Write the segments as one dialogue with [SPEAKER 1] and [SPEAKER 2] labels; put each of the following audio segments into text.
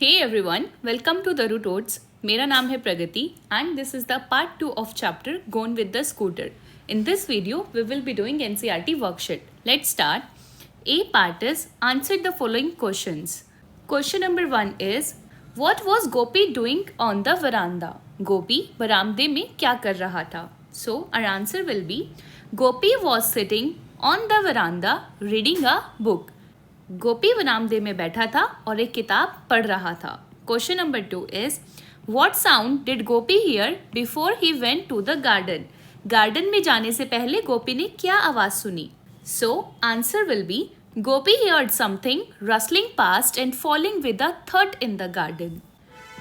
[SPEAKER 1] Hey everyone, welcome to the Root मेरा नाम है प्रगति and this is the part 2 of chapter Gone with the Scooter. In this video, we will be doing NCERT worksheet. Let's start. A part is answer the following questions. Question number 1 is What was Gopi doing on the veranda? Gopi बरामदे में क्या कर रहा था? So our answer will be Gopi was sitting on the veranda reading a book. गोपी बरामदे में बैठा था और एक किताब पढ़ रहा था. Question number 2 is what sound did Gopi hear before he went to the garden? Garden में जाने से पहले गोपी ने क्या आवाज सुनी? So answer will be Gopi heard something rustling past and falling with a थर्ड इन द गार्डन.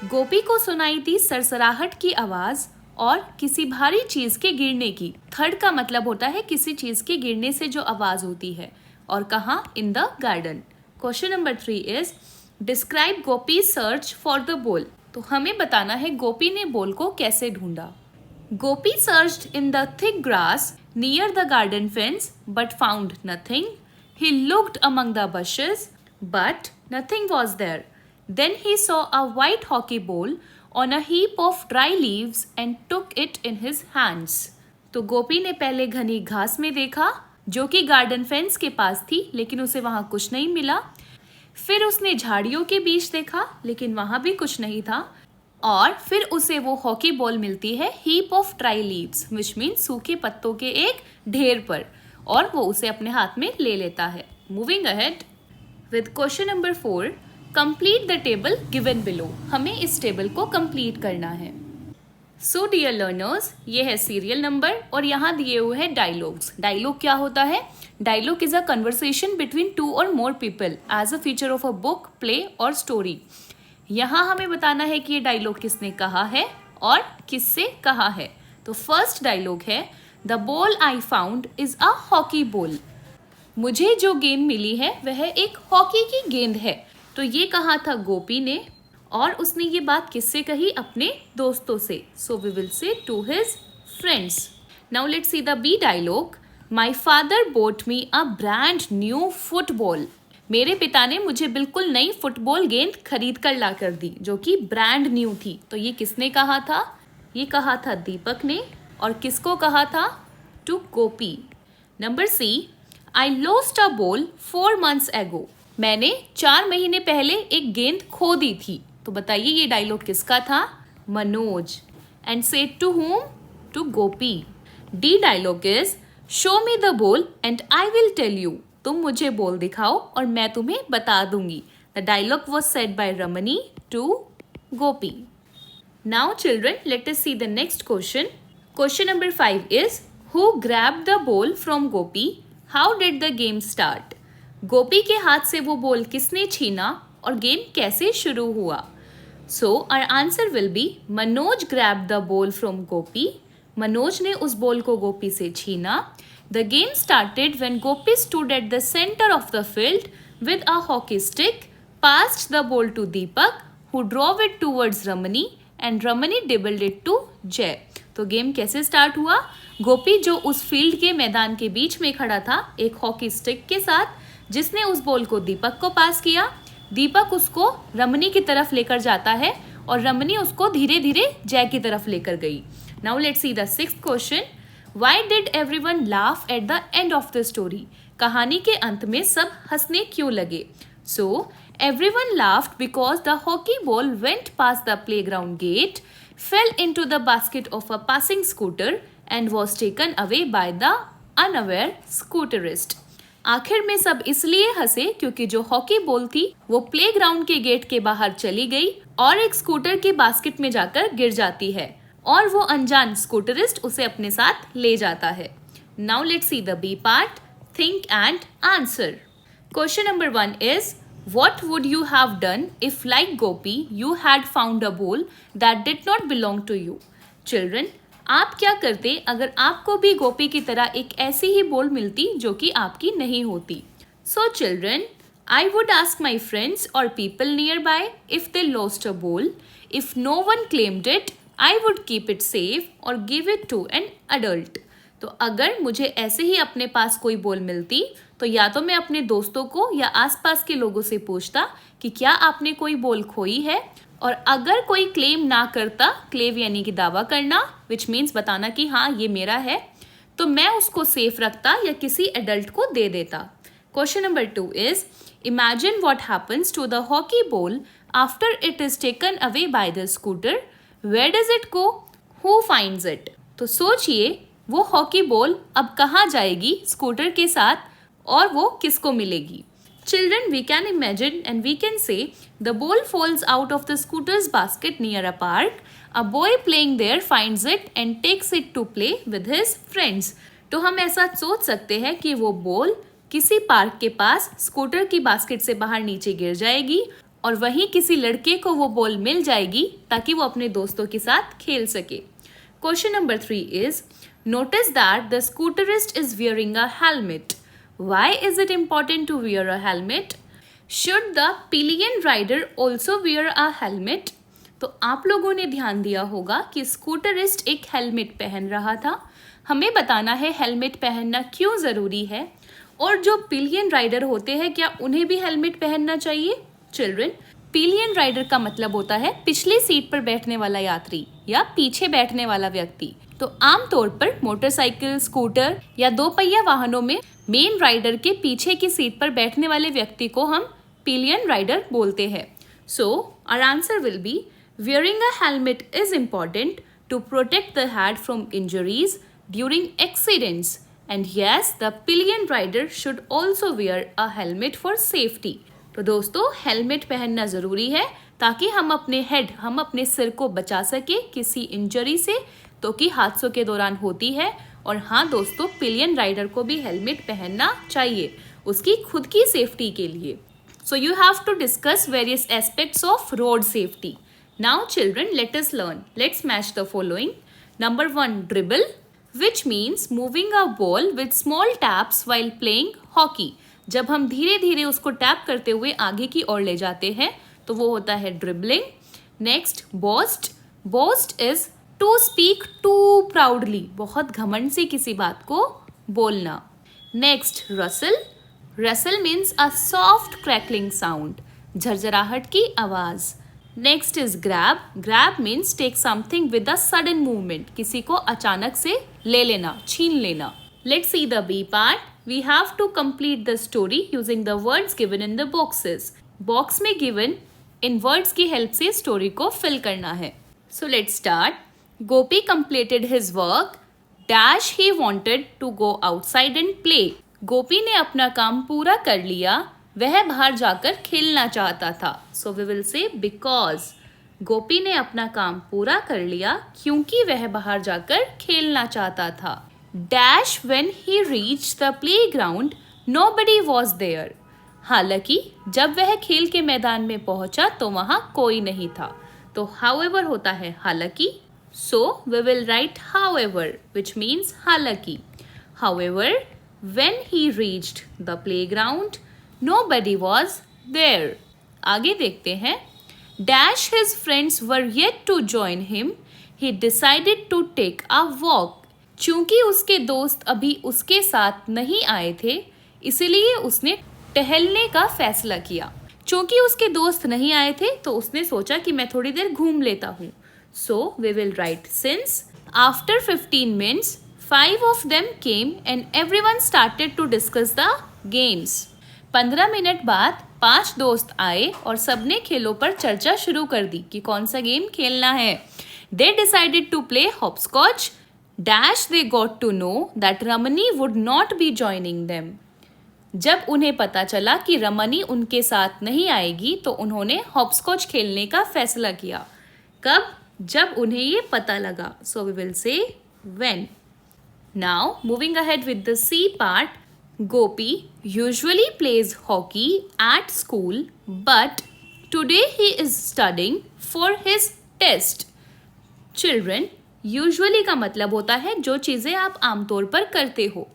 [SPEAKER 1] गोपी को सुनाई थी सरसराहट की आवाज और किसी भारी चीज के गिरने की. थर्ड का मतलब होता है किसी चीज के गिरने से जो आवाज होती है. और कहाँ? इन the garden. Question number 3 is describe Gopi search for the ball. तो हमें बताना है गोपी ने बॉल को कैसे ढूंढा. Gopi searched in the thick grass near the garden fence but found nothing. He looked among the bushes but nothing was there. Then he saw a white hockey ball on a heap of dry leaves and took it in his hands. तो गोपी ने पहले घनी घास में देखा जो कि garden fence के पास थी, लेकिन उसे वहां कुछ नहीं मिला. फिर उसने झाड़ियों के बीच देखा लेकिन वहां भी कुछ नहीं था. और फिर उसे वो हॉकी बॉल मिलती है heap of dry leaves which mean सूखे पत्तों के एक ढेर पर, और वो उसे अपने हाथ में ले लेता है. Moving ahead with question number 4, complete the table given below. हमें इस टेबल को कंप्लीट करना है. सो डियर लर्नर्स, ये है सीरियल नंबर और यहाँ दिए हुए हैं डायलॉग्स. डायलॉग क्या होता है? Dialogue is a conversation between 2 और more people as a feature of a book, play और स्टोरी. यहाँ हमें बताना है कि ये डायलॉग किसने कहा है और किससे कहा है. तो फर्स्ट डायलॉग है the ball I found is a hockey ball. मुझे जो गेंद मिली है वह एक हॉकी की गेंद है. तो ये कहा था गोपी ने और उसने ये बात किससे कही? अपने दोस्तों से. So we will say to his friends. Now let's see the B dialogue. My father bought me a brand new football. मेरे पिता ने मुझे बिल्कुल नई फुटबॉल गेंद खरीद कर ला कर दी जो कि ब्रांड न्यू थी. तो ये किसने कहा था? ये कहा था दीपक ने. और किसको कहा था? To Gopi. Number C, I lost a ball 4 months ago. मैंने 4 महीने पहले एक गेंद खो दी थी. तो बताइए ये डायलॉग किसका था? Manoj. And said to whom? To Gopi. The dialogue is show me the ball and I will tell you. तुम मुझे बॉल दिखाओ और मैं तुम्हें बता दूंगी. The dialogue was said by Ramani to Gopi. Now children, let us see the next question. Question number 5 is who grabbed the ball from Gopi? How did the game start? Gopi के हाथ से वो बॉल किसने छीना और गेम कैसे शुरू हुआ? So our answer will be Manoj grabbed the ball from Gopi. Manoj ने उस बॉल को गोपी से छीना. The game started when Gopi stood at the centre of the field with a hockey stick, passed the ball to Deepak who drove it towards Ramani and Ramani dribbled it to Jay. तो game कैसे start हुआ? गोपी जो उस फील्ड के मैदान के बीच में खड़ा था एक हॉकी स्टिक के साथ, जिसने उस बॉल को दीपक को पास किया. दीपक उसको रमनी की तरफ लेकर जाता है और रमनी उसको धीरे धीरे जय की तरफ लेकर गई. Now let's see the 6th question. Why did everyone laugh at the end of the story? कहानी के अंत में सब हंसने क्यों लगे? So everyone laughed because the hockey ball went past the playground gate, fell into the basket of a passing scooter and was taken away by the unaware scooterist. आखिर में सब इसलिए हंसे क्योंकि जो हॉकी बॉल थी वो प्लेग्राउंड के गेट के बाहर चली गई और एक स्कूटर के बास्केट में जाकर गिर जाती है और वो अनजान स्कूटरिस्ट उसे अपने साथ ले जाता है. Now let's see the B part, think and answer. Question number 1 is what would you have done if like Gopi you had found a ball that did not belong to you? Children, आप क्या करते अगर आपको भी गोपी की तरह एक ऐसी ही बॉल मिलती जो कि आपकी नहीं होती? So children, I would ask my friends और people near by if they lost a ball. If no one claimed it, I would keep it safe और give it to an adult. तो अगर मुझे ऐसे ही अपने पास कोई बॉल मिलती तो या तो मैं अपने दोस्तों को या आसपास के लोगों से पूछता कि क्या आपने कोई बॉल खोई है, और अगर कोई क्लेम ना करता, क्लेम यानी कि दावा करना, विच मीन्स बताना कि हाँ ये मेरा है, तो मैं उसको सेफ रखता या किसी एडल्ट को दे देता। Question number 2 is imagine what happens to the hockey ball after it is taken away by the scooter, where does it go, who finds it. तो सोचिए वो हॉकी बॉल अब कहाँ जाएगी स्कूटर के साथ और वो किसको मिलेगी। Children, we can imagine and we can say the ball falls out of the scooter's basket near a park. A boy playing there finds it and takes it to play with his friends. तो हम ऐसा सोच सकते हैं कि वो ball किसी park के पास स्कूटर की बास्केट से बाहर नीचे गिर जाएगी और वहीं किसी लड़के को वो बॉल मिल जाएगी ताकि वो अपने दोस्तों के साथ खेल सके। Question number 3 is notice that the scooterist is wearing a helmet. Why is it important to wear a helmet? Should the pillion rider also wear a helmet? तो आप लोगों ने ध्यान दिया होगा कि स्कूटरिस्ट एक हेलमेट पहन रहा था। हमें बताना है हेलमेट पहनना क्यों ज़रूरी है, और जो पिलियन राइडर होते हैं क्या उन्हें भी हेलमेट पहनना चाहिए। चिल्ड्रन, पिलियन राइडर का मतलब होता है पिछली सीट पर बैठने वाला यात्री या पीछे बैठने वाला व्यक्ति। तो आमतौर पर मोटरसाइकिल, स्कूटर या दो पहिया वाहनों में मेन राइडर के पीछे की सीट पर बैठने वाले व्यक्ति को हम पिलियन राइडर बोलते हैं। So our answer will be wearing a helmet is important to protect the head from injuries during accidents, and yes, the pillion rider should also wear a helmet for safety. तो दोस्तों helmet पहनना ज़रूरी है ताकि हम अपने head, हम अपने सिर को बचा सके किसी इंजरी से, तो कि हादसों के दौरान होती है। और हाँ दोस्तों, पिलियन राइडर को भी हेलमेट पहनना चाहिए उसकी खुद की सेफ्टी के लिए। So you have to discuss various aspects of road safety. Now children, let us learn. Let's match the following. Number 1, dribble, which means moving a ball with small taps while playing hockey. जब हम धीरे धीरे उसको tap करते हुए आगे की ओर ले जाते हैं तो वो होता है dribbling. Next, boast, boast is to speak to proudly, बहुत घमंड से किसी बात को बोलना। Next, rustle, rustle means a soft crackling sound, झरझराहट की आवाज। Next is grab, grab means take something with a sudden movement, किसी को अचानक से ले लेना, छीन लेना। Let's see the B part. We have to complete the story using the words given in the boxes. Box में गिवन इन वर्ड्स की हेल्प से स्टोरी को फिल करना है। So let's start. Gopi completed his work dash he wanted to go outside and play. Gopi ने अपना काम पूरा कर लिया, वह बाहर जाकर खेलना चाहता था। So we will say because Gopi ने अपना काम पूरा कर लिया क्योंकि वह बाहर जाकर खेलना चाहता था। Dash when he reached the playground nobody was there. हालांकि जब वह खेल के मैदान में पहुंचा तो वहां कोई नहीं था। तो हाउएवर होता है हालांकि। So we will write however which means हालांकि। However when he reached the playground nobody was there. आगे देखते हैं। Dash his friends were yet to join him. He decided to take a walk. चूंकि उसके दोस्त अभी उसके साथ नहीं आए थे, इसलिए उसने टहलने का फैसला किया। चूंकि उसके दोस्त नहीं आए थे तो उसने सोचा कि मैं थोड़ी देर घूम लेता हूँ। So we will write since. After 15 minutes, 5 of them came and everyone started to discuss the games. 15 minute बाद 5 दोस्त आए और सबने खेलों पर चर्चा शुरू कर दी कि कौन सा गेम खेलना है। They decided to play hopscotch. Dash they got to know that Ramani would not be joining them. जब उन्हें पता चला कि रमनी उनके साथ नहीं आएगी तो उन्होंने हॉपस्कॉच खेलने का फैसला किया। कब? जब उन्हें ये पता लगा। So we will say when. Now moving ahead with the C part. Gopi usually plays hockey at school, but today he is studying for his test. Children, usually का मतलब होता है जो चीज़ें आप आमतौर पर करते हो।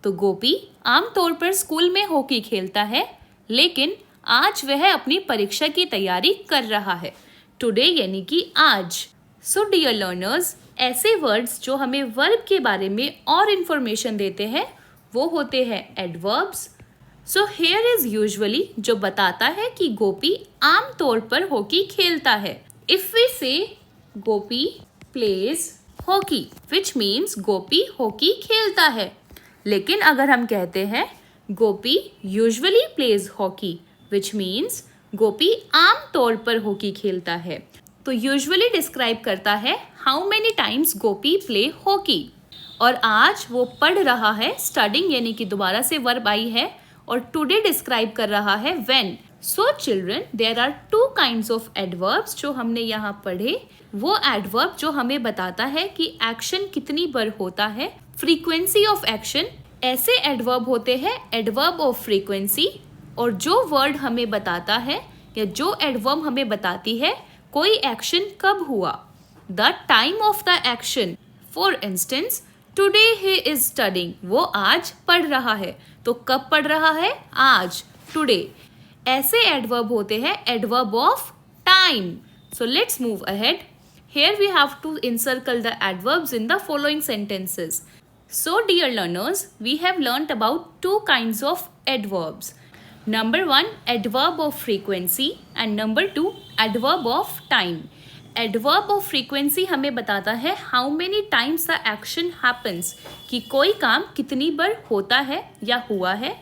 [SPEAKER 1] तो गोपी आमतौर पर स्कूल में हॉकी खेलता है, लेकिन आज वह अपनी परीक्षा की तैयारी कर रहा है। टुडे यानी कि आज। सो डियर लर्नर्स, ऐसे वर्ड्स जो हमें वर्ब के बारे में और इन्फॉर्मेशन देते हैं वो होते हैं adverbs, so here is usually जो बताता है कि गोपी आम तौर पर हॉकी खेलता है. If we say Gopi plays hockey which means Gopi hockey खेलता है. लेकिन अगर हम कहते हैं Gopi usually plays hockey which means Gopi आम तौर पर हॉकी खेलता है, तो यूजुअली डिस्क्राइब करता है how many times Gopi play hockey. और आज वो पढ़ रहा है, स्टडिंग यानी कि दोबारा से वर्ब आई है, और टुडे डिस्क्राइब कर रहा है when. So children there are two kinds of adverbs जो हमने यहाँ पढ़े. वो एडवर्ब जो हमें बताता है कि एक्शन कितनी बार होता है, फ्रीक्वेंसी ऑफ एक्शन. ऐसे एडवर्ब होते हैं एडवर्ब ऑफ फ्रीक्वेंसी, और जो वर्ड हमें बताता है या जो एडवर्ब हमें बताती है कोई एक्शन कब हुआ, the time of the action. For instance today he is studying, वो आज पढ़ रहा है. तो कब पढ़ रहा है? आज, टुडे. ऐसे एडवर्ब होते हैं adverb of time. So let's move ahead. Here we have to encircle the adverbs in the following sentences. So dear learners, we have learnt about two kinds of adverbs. Number 1, adverb of frequency, and number 2, adverb of time. Adverb of frequency हमें बताता है how many times the action happens, कि कोई काम कितनी बार होता है या हुआ है.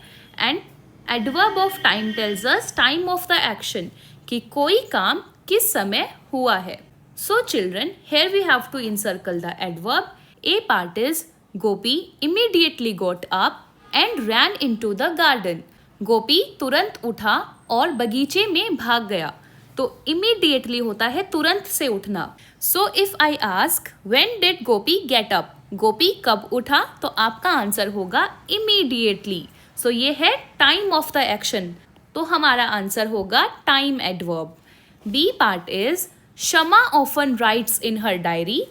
[SPEAKER 1] And adverb of time tells us time of the action, कि कोई काम किस समय हुआ है. So children, here we have to encircle the adverb. A part is Gopi immediately got up and ran into the garden. गोपी तुरंत उठा और बगीचे में भाग गया. तो immediately होता है तुरंत से उठना. So if I ask when did Gopi get up, गोपी कब उठा, तो आपका आंसर होगा immediately. So ये है time of the action, तो हमारा आंसर होगा time adverb. B part is Shama often writes in her diary.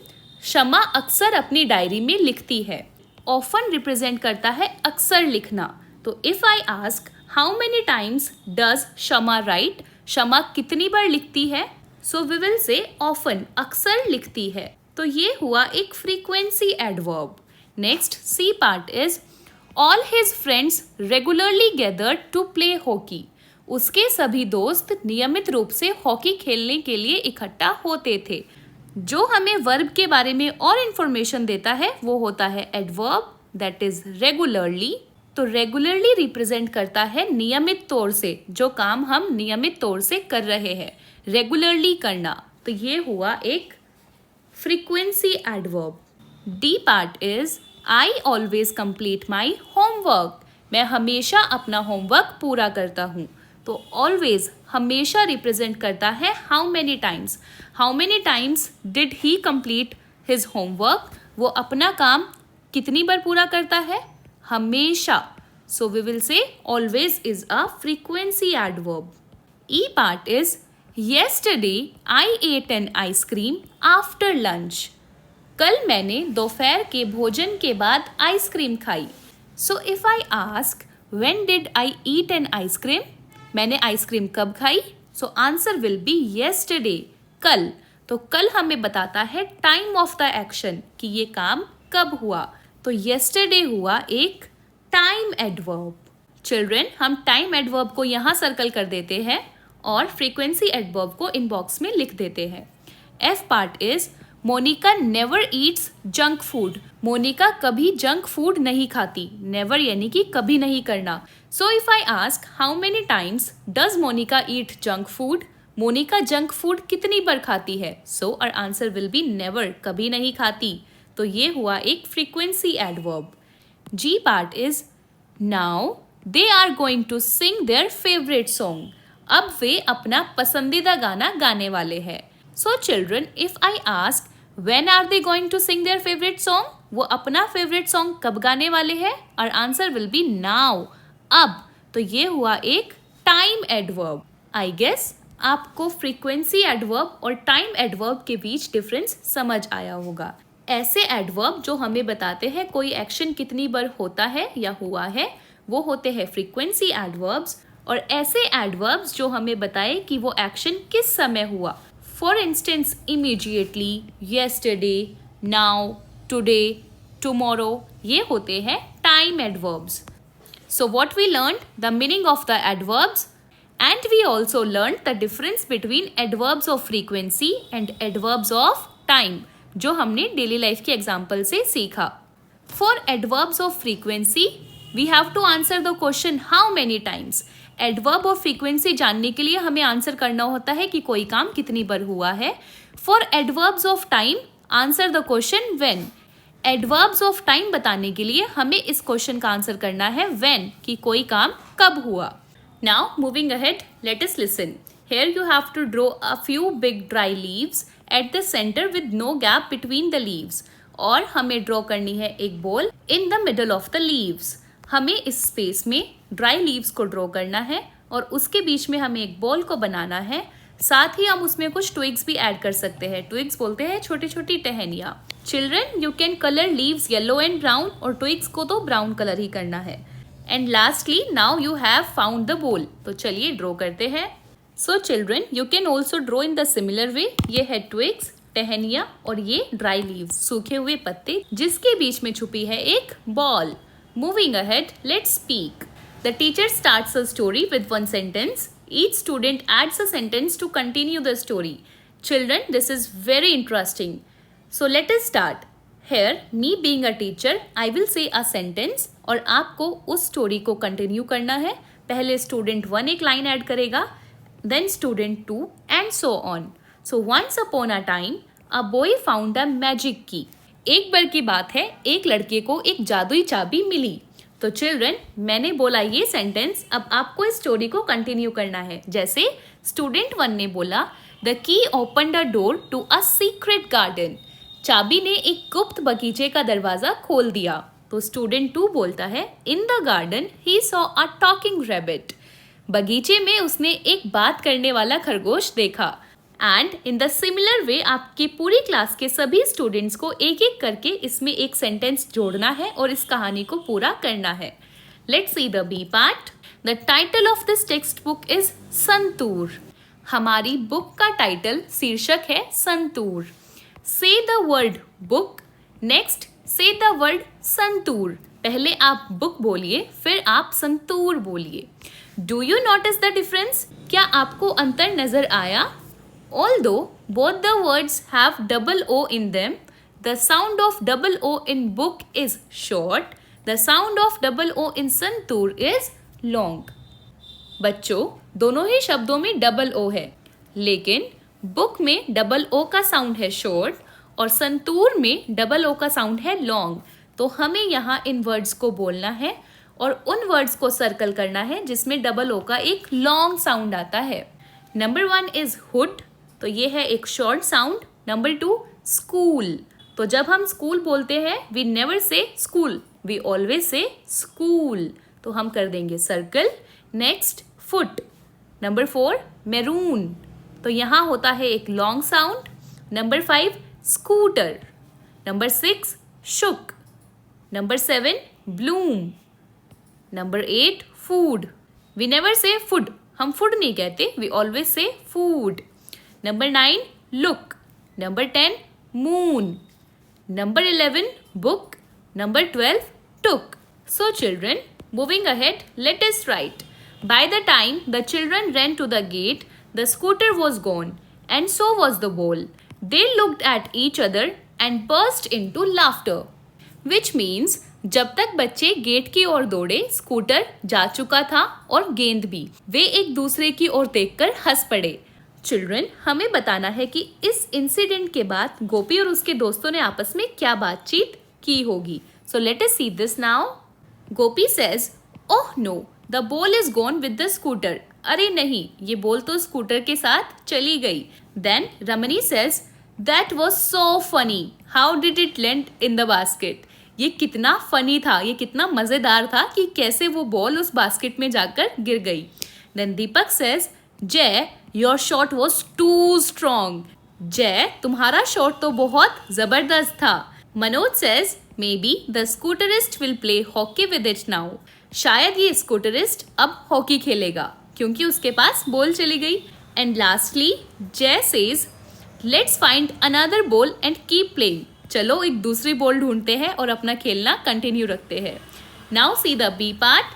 [SPEAKER 1] Shama अक्सर अपनी डायरी में लिखती है. ऑफन रिप्रेजेंट करता है अक्सर लिखना. तो if I ask how many times does Shama write, Shama कितनी बार लिखती है, so we will say often, अक्सर लिखती है. तो ये हुआ एक frequency adverb. Next C part is all his friends regularly gathered to play hockey. उसके सभी दोस्त नियमित रूप से हॉकी खेलने के लिए इकट्ठा होते थे. जो हमें वर्ब के बारे में और इन्फॉर्मेशन देता है वो होता है एडवर्ब, दैट इज रेगुलरली. तो रेगुलरली रिप्रेजेंट करता है नियमित तौर से, जो काम हम नियमित तौर से कर रहे हैं, रेगुलरली करना. तो ये हुआ एक frequency adverb. D part is I always complete my homework. मैं हमेशा अपना होमवर्क पूरा करता हूँ. तो ऑलवेज हमेशा रिप्रेजेंट करता है how many times. How many times did he complete his homework, वो अपना काम कितनी बार पूरा करता है, हमेशा. So we will say always is a frequency adverb. E part is yesterday I ate an ice cream after lunch. कल मैंने दोपहर के भोजन के बाद आइसक्रीम खाई. So if I ask when did I eat an ice cream, मैंने आइसक्रीम कब खाई, so answer will B yesterday, कल. तो कल हमें बताता है टाइम ऑफ द एक्शन, कि ये काम कब हुआ. तो येस्टरडे हुआ एक टाइम एडवर्ब. चिल्ड्रन, हम टाइम एडवर्ब को यहाँ सर्कल कर देते हैं और फ्रीक्वेंसी एडवर्ब को इनबॉक्स में लिख देते हैं. F part is Monica never eats junk food. Monica कभी जंक फूड नहीं खाती. नेवर यानी कि कभी नहीं करना. So if I ask how many times does Monica eat junk food, Monica junk food कितनी बार खाती है, so our answer will be never, कभी नहीं खाती. तो ये हुआ एक frequency adverb. G part is now they are going to sing their favourite song. अब वे अपना पसंदीदा गाना गाने वाले हैं. So children, if I ask when are they going to sing their favourite song, वो अपना फेवरेट सॉन्ग कब गाने वाले हैं, और आंसर विल बी नाउ, अब. तो ये हुआ एक टाइम एडवर्ब. आई गेस आपको फ्रीक्वेंसी एडवर्ब और टाइम एडवर्ब के बीच डिफरेंस समझ आया होगा. ऐसे एडवर्ब जो हमें बताते हैं कोई एक्शन कितनी बार होता है या हुआ है, वो होते हैं फ्रीक्वेंसी एडवर्ब्स. और ऐसे एडवर्ब्स जो हमें बताए कि वो एक्शन किस समय हुआ, for instance immediately, yesterday, now, today, tomorrow, ये होते हैं time adverbs. So what we learned? The meaning of the adverbs, and we also learned the difference between adverbs of frequency and adverbs of time, जो हमने daily life के example से सीखा. For adverbs of frequency, we have to answer the question how many times. Adverb और frequency जानने के लिए हमें आंसर करना होता है कि कोई काम कितनी बार हुआ है. For adverbs of time, answer the question when. Adverbs of time बताने के लिए हमें इस क्वेश्चन का आंसर करना है व्हेन, कि कोई काम कब हुआ. Now moving ahead, let us listen. Here you have to draw a few big dry leaves at the centre with no gap between the leaves. और हमें ड्रॉ करनी है एक ball in the middle of the leaves. हमें इस space में dry leaves को draw करना है और उसके बीच में हमें एक बॉल को बनाना है. साथ ही हम उसमें कुछ ट्विग्स भी ऐड कर सकते हैं. ट्विग्स बोलते हैं छोटी छोटी टहनियाँ. Children, you can colour leaves yellow and brown, और ट्विग्स को तो ब्राउन कलर ही करना है. And lastly, now you have found the ball. तो चलिए ड्रॉ करते हैं. So children, you can also draw in the similar way. ये है ट्विग्स, टहनियाँ, और ये ड्राई लीव्स, सूखे हुए पत्ते, जिसके बीच में छुपी है एक ball. Moving ahead, let's speak. The teacher starts a story with one sentence. Each student adds a sentence to continue the story. Children, this is very interesting. So let us start. Here, me being a teacher, I will say a sentence और आपको उस story को continue करना है. पहले student 1 एक line add करेगा, then student 2 and so on. So once upon a time, a boy found a magic key. एक बार की बात है, एक लड़के को एक जादुई चाबी मिली. तो चिल्ड्रन, मैंने बोला ये सेंटेंस, अब आपको इस स्टोरी को कंटिन्यू करना है. जैसे स्टूडेंट 1 ने बोला, the key open the door to a secret garden. चाबी ने एक गुप्त बगीचे का दरवाजा खोल दिया. तो स्टूडेंट 2 बोलता है, इन the garden he saw a talking rabbit. बगीचे में उसने एक बात करने वाला खरगोश देखा. And in the similar way, आपकी पूरी क्लास के सभी स्टूडेंट्स को एक एक करके इसमें एक सेंटेंस जोड़ना है और इस कहानी को पूरा करना है. Let's see the B part. The title of this text book is Santoor. हमारी बुक का टाइटल, शीर्षक है Santoor. Say the word book, next say the word Santoor. पहले आप बुक बोलिए, फिर आप संतूर बोलिए. Do you notice the difference? क्या आपको अंतर नजर आया? Although both the words have double O in them, the sound of double O in book is short. The sound of double O in santoor is long. बच्चों, दोनों ही शब्दों में double O है, लेकिन बुक में डबल ओ का sound है short और संतूर में डबल ओ का साउंड है लॉन्ग. तो हमें यहाँ इन वर्ड्स को बोलना है और उन वर्ड्स को सर्कल करना है जिसमें डबल ओ का एक लॉन्ग साउंड आता है. Number 1 is hood. तो ये है एक शॉर्ट साउंड. Number 2, school. तो जब हम स्कूल बोलते हैं, we never say school, we always say school. तो हम कर देंगे circle. Next, foot. Number 4, maroon. तो यहाँ होता है एक long sound. Number 5, scooter. Number 6, shook. Number 7, bloom. Number 8, food. We never say food, हम फूड नहीं कहते, we always say food. Number 9, look. Number 10, moon. Number 11, book. Number 12, took. So children, moving ahead, let us write. By the time the children ran to the gate, the scooter was gone, and so was the ball. They looked at each other and burst into laughter. Which means, जब तक बच्चे gate की ओर दौड़े, scooter जा चुका था और गेंद भी. वे एक दूसरे की ओर देखकर हंस पड़े. चिल्ड्रन, हमें बताना है कि इस इंसिडेंट के बाद गोपी और उसके दोस्तों ने आपस में क्या बातचीत की होगी. So let us see this now. Gopi says, oh no, the ball is gone with the scooter. अरे नहीं, ये बॉल तो स्कूटर के साथ चली गई. Then Ramani says, that was so funny, how did it land in the basket. ये कितना फनी था, ये कितना मजेदार था कि कैसे वो बॉल उस बास्केट में जाकर गिर गई. Then Deepak says, Jay, your shot was too strong. Jay, तुम्हारा शॉट तो बहुत जबरदस्त था. Manoj says, maybe the scooterist will play hockey with it now. शायद ये स्कूटरिस्ट अब हॉकी खेलेगा क्योंकि उसके पास बॉल चली गई. एंड लास्टली जय says, let's find another ball and keep playing. चलो एक दूसरी बॉल ढूंढते हैं और अपना खेलना कंटिन्यू रखते हैं. Now see the B part.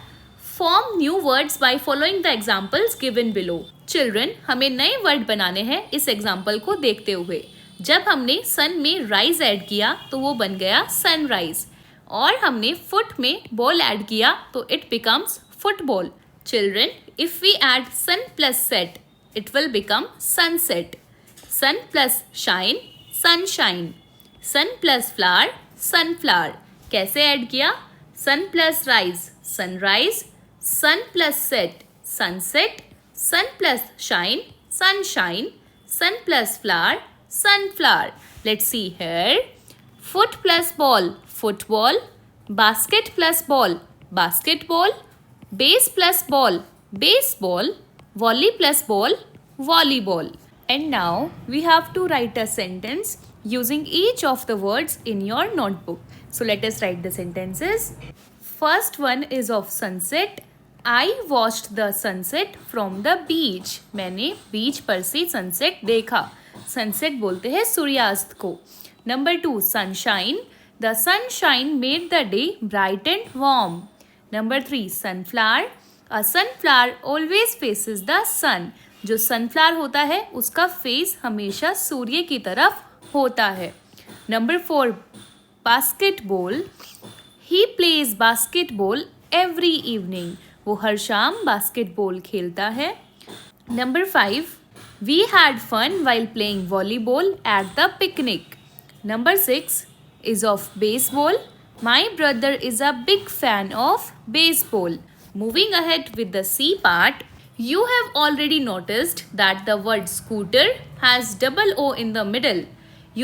[SPEAKER 1] Form new words by following the examples given below. Children, हमें नए वर्ड बनाने हैं इस एग्जाम्पल को देखते हुए। जब हमने सन में राइज ऐड किया तो वो बन गया सनराइज, और हमने फुट में बॉल ऐड किया तो it becomes football. Children, if we add sun plus set it will become sunset. Sun plus shine sunshine. Sun plus flower sunflower. कैसे ऐड किया? Sun plus rise sunrise, sun plus set sunset, sun plus shine sunshine, sun plus flower sunflower. Let's see here. Foot plus ball football, basket plus ball basketball, base plus ball baseball, volley plus ball volleyball. And now we have to write a sentence using each of the words in your notebook. So let us write the sentences. First one is of sunset. I watched the sunset from the beach. मैंने बीच पर से sunset देखा। Sunset बोलते हैं सूर्यास्त को। Number 2, sunshine. The sunshine made the day bright and warm. Number 3, sunflower. A sunflower always faces the sun. जो sunflower होता है उसका फेस हमेशा सूर्य की तरफ होता है। Number 4, basketball. He plays basketball every evening. वो हर शाम बास्केटबॉल खेलता है। Number 5, we had fun while playing volleyball at the picnic. Number 6 is of baseball. My brother is a big fan of baseball. Moving ahead with the C part, you have already noticed that the word scooter has double O in the middle.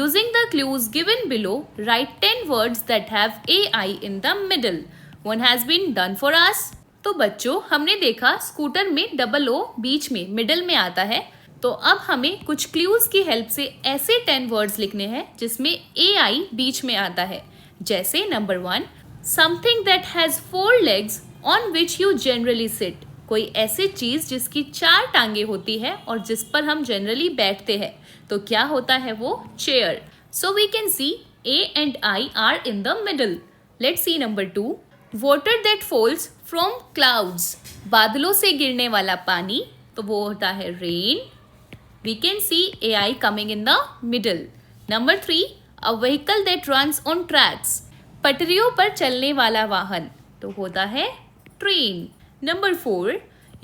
[SPEAKER 1] Using the clues given below, write 10 words that have AI in the middle. One has been done for us. तो बच्चों, हमने देखा scooter में double O बीच में middle में आता है। तो अब हमें कुछ क्लूज की हेल्प से ऐसे 10 वर्ड्स लिखने हैं जिसमें AI बीच में आता है। जैसे number 1, something that has 4 legs on which you generally sit. कोई ऐसी चीज जिसकी 4 टांगे होती है और जिस पर हम जनरली बैठते हैं। तो क्या होता है वो? Chair. So we can see A and I are in the middle. Let's see number 2, water that falls from clouds. बादलों से गिरने वाला पानी, तो वो होता है rain. We can see AI coming in the middle. Number 3, a vehicle that runs on tracks. पटरियों पर चलने वाला वाहन, तो होता है train. Number 4,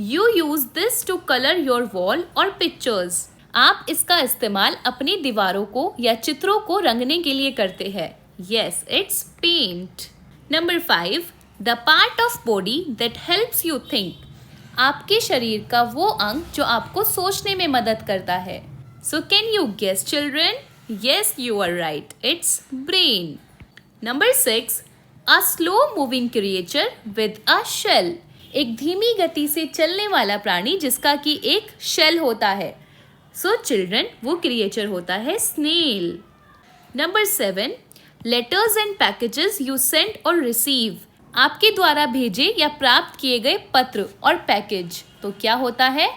[SPEAKER 1] you use this to color your wall or pictures. आप इसका इस्तेमाल अपनी दीवारों को या चित्रों को रंगने के लिए करते हैं। Yes, it's paint. Number 5, the part of body that helps you think. आपके शरीर का वो अंग जो आपको सोचने में मदद करता है। So can you guess children? Yes, you are right, it's brain. Number 6, a slow moving creature with a shell. एक धीमी गति से चलने वाला प्राणी जिसका कि एक शेल होता है। सो चिल्ड्रन, वो क्रिएचर होता है snail. Number 7, letters and packages you send और रिसीव। आपके द्वारा भेजे या प्राप्त किए गए पत्र और पैकेज, तो क्या होता है?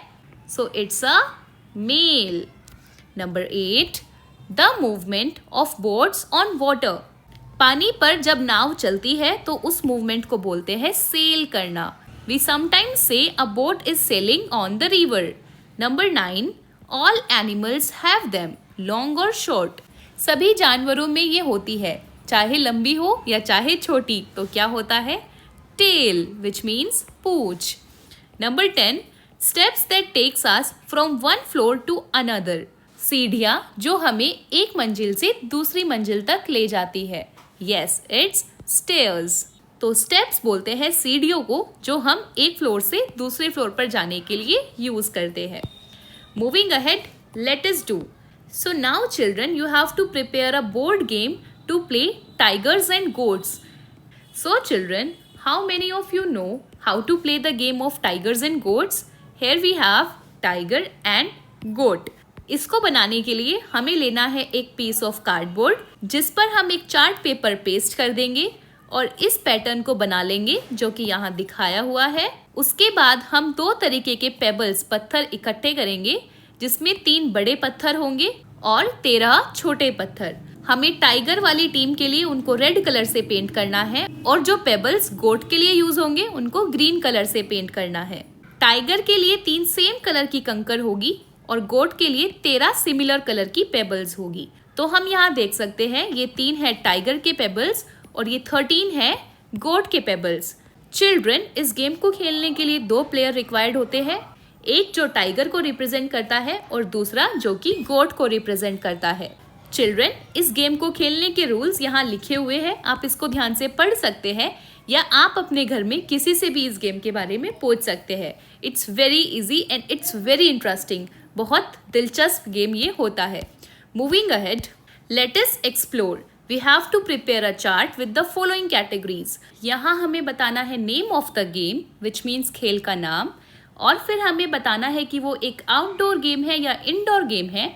[SPEAKER 1] So it's a mail. Number 8, the movement of boats on water. पानी पर जब नाव चलती है तो उस मूवमेंट को बोलते हैं सेल करना। वी समटाइम्स से अ boat is selling on the river. Number 9, all animals have them long और शॉर्ट। सभी जानवरों में ये होती है, चाहे लंबी हो या चाहे छोटी, तो क्या होता है? टेल, विच मीन्स पूंछ। Number 10, steps that takes us from one floor to another. सीढ़ियाँ जो हमें एक मंजिल से दूसरी मंजिल तक ले जाती है। Yes, it's stairs. तो स्टेप्स बोलते हैं सीढ़ियों को जो हम एक फ्लोर से दूसरे फ्लोर पर जाने के लिए यूज करते हैं। Moving ahead, let us do. So now children, you have to prepare a board game to play tigers and goats. So children, how many of you know how to play the game of tigers and goats? Here we have tiger and goat. इसको बनाने के लिए हमें लेना है एक piece of cardboard जिस पर हम एक चार्ट पेपर पेस्ट कर देंगे और इस पैटर्न को बना लेंगे जो कि यहाँ दिखाया हुआ है। उसके बाद हम 2 तरीके के पेबल्स पत्थर इकट्ठे करेंगे जिसमें 3 बड़े पत्थर होंगे और 13 छोटे पत्थर। हमें टाइगर वाली टीम के लिए उनको रेड कलर से पेंट करना है और जो पेबल्स गोट के लिए यूज होंगे उनको ग्रीन कलर से पेंट करना है। टाइगर के लिए 3 सेम कलर की कंकर होगी और गोट के लिए 13 सिमिलर कलर की पेबल्स होगी। तो हम यहाँ देख सकते हैं ये 3 है टाइगर के पेबल्स और ये 13 है गोट के पेबल्स। चिल्ड्रन, इस गेम को खेलने के लिए 2 प्लेयर रिक्वायर्ड होते हैं, एक जो टाइगर को रिप्रेजेंट करता है और दूसरा जो कि गोट को रिप्रेजेंट करता है। चिल्ड्रन, इस गेम को खेलने के रूल्स यहाँ लिखे हुए हैं, आप इसको ध्यान से पढ़ सकते हैं या आप अपने घर में किसी से भी इस गेम के बारे में पूछ सकते हैं। It's very easy and it's very interesting. बहुत दिलचस्प गेम ये होता है। Moving ahead, let us explore. We have to prepare a chart with the following categories. यहाँ हमें बताना है name of the game which means खेल का नाम, और फिर हमें बताना है कि वो एक आउटडोर गेम है या इंडोर गेम है।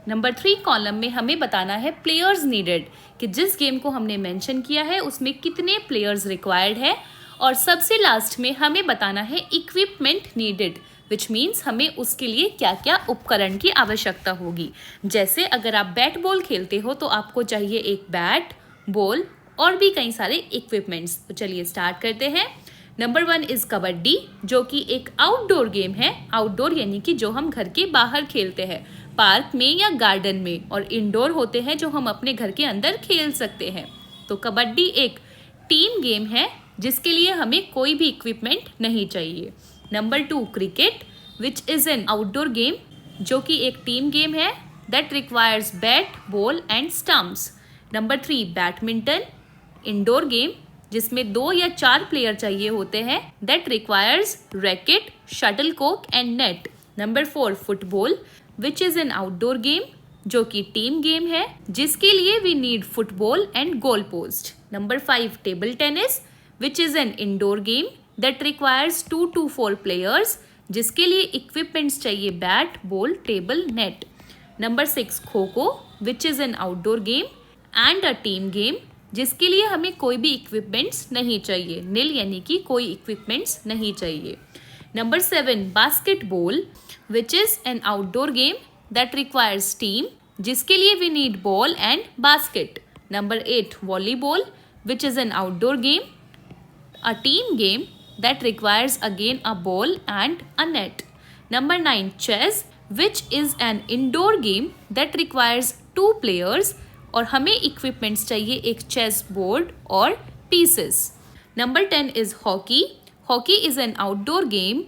[SPEAKER 1] नंबर 3 कॉलम में हमें बताना है प्लेयर्स नीडेड, कि जिस गेम को हमने मेंशन किया है उसमें कितने प्लेयर्स रिक्वायर्ड है। और सबसे लास्ट में हमें बताना है इक्विपमेंट नीडेड, विच मीन्स हमें उसके लिए क्या क्या उपकरण की आवश्यकता होगी। जैसे अगर आप बैट बॉल खेलते हो तो आपको चाहिए एक बैट, बॉल और भी कई सारे इक्विपमेंट्स। तो चलिए स्टार्ट करते हैं। नंबर 1 इज कबड्डी, जो कि एक आउटडोर गेम है। आउटडोर यानी कि जो हम घर के बाहर खेलते हैं, पार्क में या गार्डन में, और इंडोर होते हैं जो हम अपने घर के अंदर खेल सकते हैं। तो कबड्डी एक टीम गेम है जिसके लिए हमें कोई भी इक्विपमेंट नहीं चाहिए। Number 2 cricket, which is an outdoor game, जो कि एक टीम गेम है that requires bat, ball and stumps. Number 3 badminton, indoor game जिसमें 2 या 4 प्लेयर चाहिए होते हैं, that requires racket, shuttlecock and net. Number 4 football, which is an outdoor game, जो कि टीम गेम है जिसके लिए we need football and goal post. Number 5 table tennis, which is N indoor game that requires 2 to 4 players, जिसके लिए equipments चाहिए bat, ball, table, net. Number 6 kho kho, which is an outdoor game and a team game, जिसके लिए हमें कोई भी equipments नहीं चाहिए, नील यानी कि कोई इक्विपमेंट्स नहीं चाहिए। Number 7 basketball, which is an outdoor game that requires team, जिसके लिए we need ball and basket. Number 8 volleyball, which is an outdoor game, a team game that requires again a ball and a net. Number 9 chess, which is an indoor game that requires 2 players और हमें equipments चाहिए एक chess board और pieces. Number 10 is hockey. Hockey is an outdoor game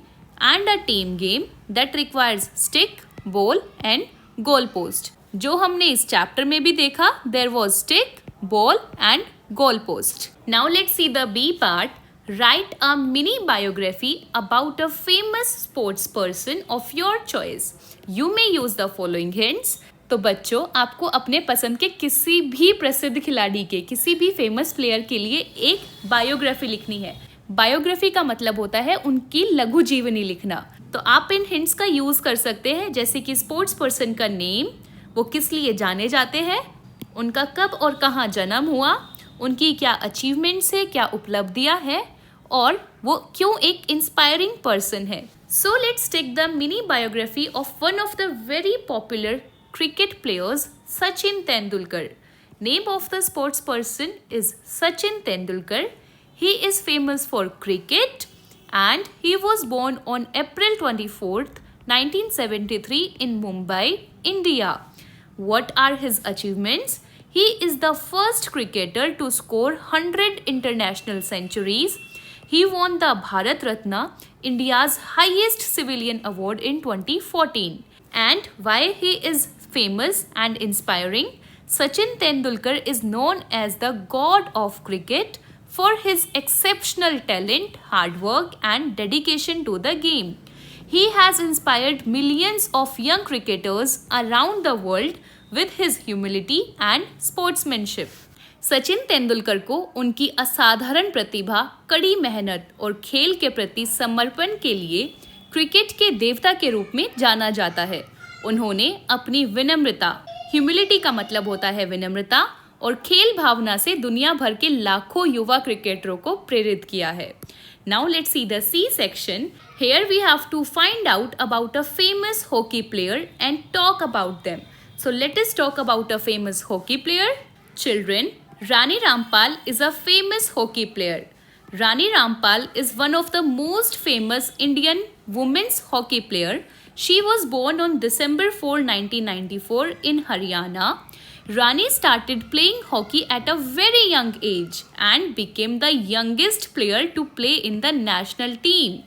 [SPEAKER 1] and a team game that requires stick, ball and goal post. जो हमने इस chapter में भी देखा, there was stick, ball and goal post. Now let's see the B part. Write a mini biography about a famous sports person of your choice. You may use the following hints. तो बच्चों, आपको अपने पसंद के किसी भी प्रसिद्ध खिलाड़ी के, किसी भी फेमस प्लेयर के लिए एक बायोग्राफी लिखनी है। बायोग्राफी का मतलब होता है उनकी लघु जीवनी लिखना। तो आप इन हिंट्स का यूज कर सकते हैं, जैसे कि स्पोर्ट्स पर्सन का नेम, वो किस लिए जाने जाते हैं, उनका कब और कहाँ जन्म हुआ, उनकी क्या अचीवमेंट्स है, क्या उपलब्धियां है, और वो क्यों एक इंस्पायरिंग पर्सन है। So let's take the mini biography of one of the very popular cricket players, Sachin Tendulkar. Name of the sports person is Sachin Tendulkar. He is famous for cricket and he was born on April 24th, 1973 in Mumbai, India. What are his achievements? He is the first cricketer to score 100 international centuries. He won the Bharat Ratna, India's highest civilian award in 2014. And why he is famous and inspiring? Sachin Tendulkar is known as the god of cricket for his exceptional talent, hard work and dedication to the game. He has inspired millions of young cricketers around the world with his humility and sportsmanship. Sachin Tendulkar को उनकी असाधारण प्रतिभा, कड़ी मेहनत और खेल के प्रति समर्पण के लिए क्रिकेट के देवता के रूप में जाना जाता है। उन्होंने अपनी विनम्रता, ह्यूमिलिटी का मतलब होता है विनम्रता, और खेल भावना से दुनिया भर के लाखों युवा क्रिकेटरों को प्रेरित किया है। Now let's see the C section. Here we have to find out about a famous hockey player and talk about them. So let us talk about a famous hockey player. Children, Rani Rampal is a famous hockey player. Rani Rampal is one of the most famous Indian women's hockey player. She was born on December 4, 1994 in Haryana. Rani started playing hockey at a very young age and became the youngest player to play in the national team.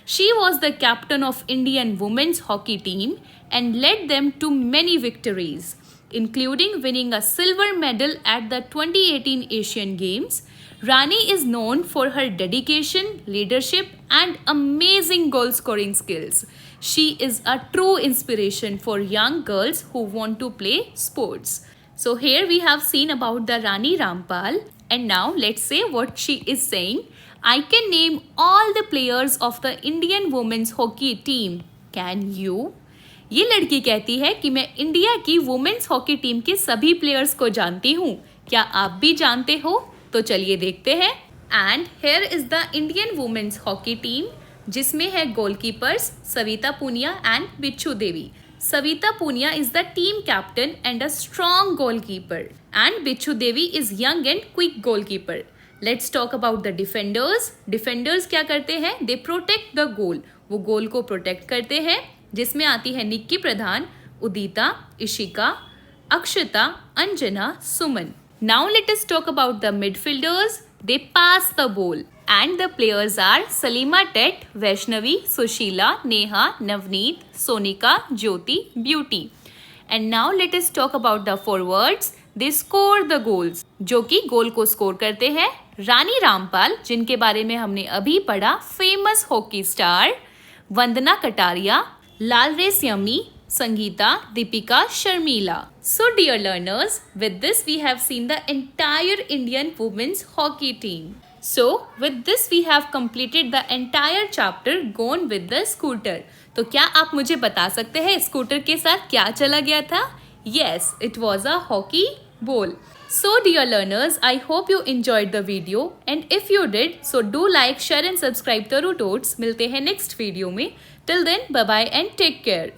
[SPEAKER 1] She was the captain of Indian women's hockey team and led them to many victories, including winning a silver medal at the 2018 Asian Games. Rani is known for her dedication, leadership, and amazing goal scoring skills. She is a true inspiration for young girls who want to play sports. So here we have seen about the Rani Rampal, and now let's say what she is saying. I can name all the players of the Indian women's hockey team. Can you? ये लड़की कहती है कि मैं India की women's hockey team के सभी players को जानती हूँ. क्या आप भी जानते हो? तो चलिए देखते हैं. And here is the Indian women's hockey team, जिसमें है गोलकीपर्स सविता पूनिया एंड बिच्छू देवी. Savita Punia is the team captain and a strong goalkeeper, and Bichu Devi is young and quick goalkeeper. Let's talk about the defenders. Defenders क्या करते हैं? They protect the goal. वो गोल को protect करते हैं, जिसमें आती है निक्की प्रधान, उदिता, इशिका, अक्षता, अंजना, सुमन. Now let us talk about the midfielders. They pass the ball. And the players are Salima Tet, Vaishnavi, Sushila, Neha, Navneet, Sonika, Jyoti, Beauty. And now let us talk about the forwards. They score the goals. जो कि गोल को score करते हैं. रानी रामपाल, जिनके बारे में हमने अभी पढ़ा, famous hockey star. Vandana Kataria, Lalremsiami, Sangeeta, Deepika, Sharmila. So dear learners, with this we have seen the entire Indian women's hockey team. So with this we have completed the entire chapter Gone with the Scooter. तो क्या आप मुझे बता सकते हैं scooter के साथ क्या चला गया था? Yes, it was a hockey ball. So dear learners, I hope you enjoyed the video, and if you did, so do like, share and subscribe Taru Tots. मिलते हैं next video में. Till then, bye bye and take care.